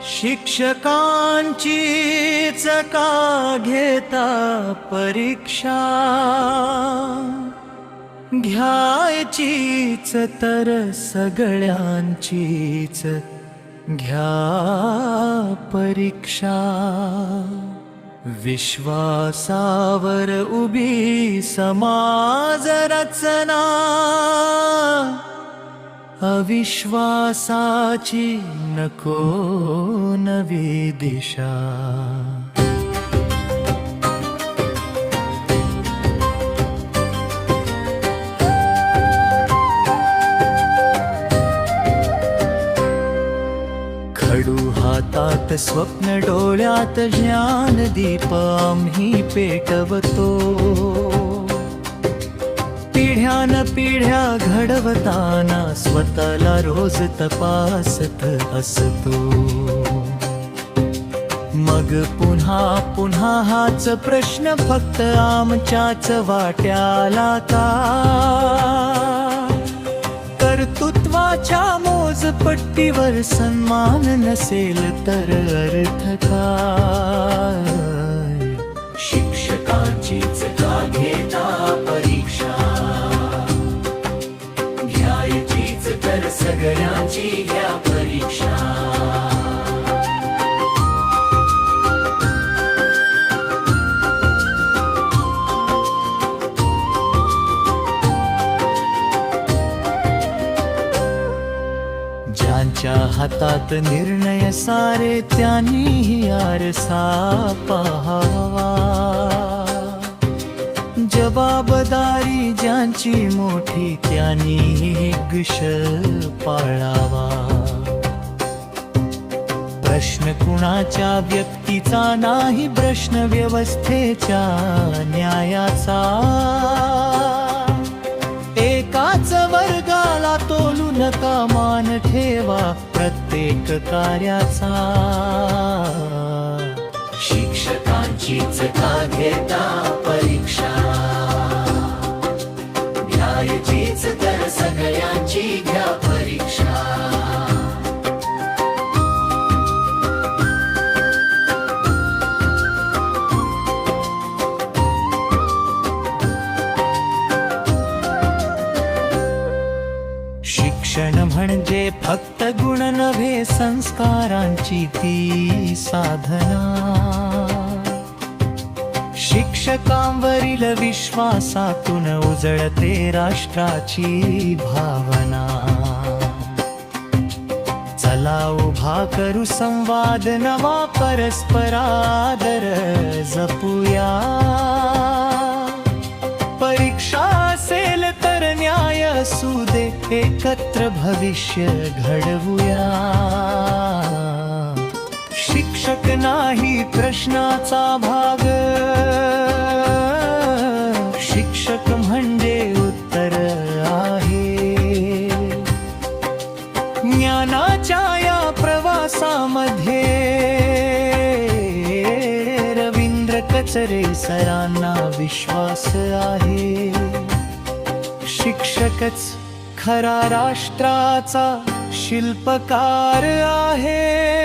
शिक्षकांचीच का घेता परीक्षा, घ्यायचीच तर सगळ्यांचीच घ्या परीक्षा. विश्वासावर उभी समाज रचना, अविश्वासाची नको नवी दिशा. खडू हातात स्वप्न डोळ्यात ज्ञानदीप आम्ही पेटवतो. पिढ्यान पिढ्या घडवताना स्वतःला रोज तपासत असतो. मग पुन्हा पुन्हा हाच प्रश्न फक्त आमच्याच वाट्याला का? कर्तृत्वाच्या मोजपट्टीवर सन्मान नसेल तर अर्थ काय? शिक्षकांचीच का घेता परीक्षा, घ्यायचीच तर सगळ्यांची घ्या परीक्षा. ज्यांच्या हातात निर्णय सारे त्यांनीही आरसा पाहावा. जबाबदारी ज्यांची मोठी त्यांनी गुश पाळावा. प्रश्न कुणाच्या व्यक्तीचा नाही, प्रश्न व्यवस्थेच्या न्यायाचा. एकाच वर्गाला तोलू नका, मान ठेवा प्रत्येक कार्याचा. शिक्षकांचीच का घेता परीक्षा, घ्यायचीच तर सगळ्यांची घ्या परीक्षा. शिक्षण म्हणजे फक्त गुण नव्हे, संस्कारांची ती साधना. शिक्षकांवरील विश्वासातून उजळते राष्ट्राची भावना. चला उभा करू संवाद नवा, परस्परादर जपूया. परीक्षा असेल तर न्याय असू दे, एकत्र भविष्य घडवूया. शिक्षक नाही प्रश्नाचा भाग, शिक्षक म्हणजे उत्तर आहे. ज्ञानाच्या या प्रवासामध्ये रवींद्र कचरे सरांना विश्वास आहे. शिक्षकच खरा राष्ट्राचा शिल्पकार आहे.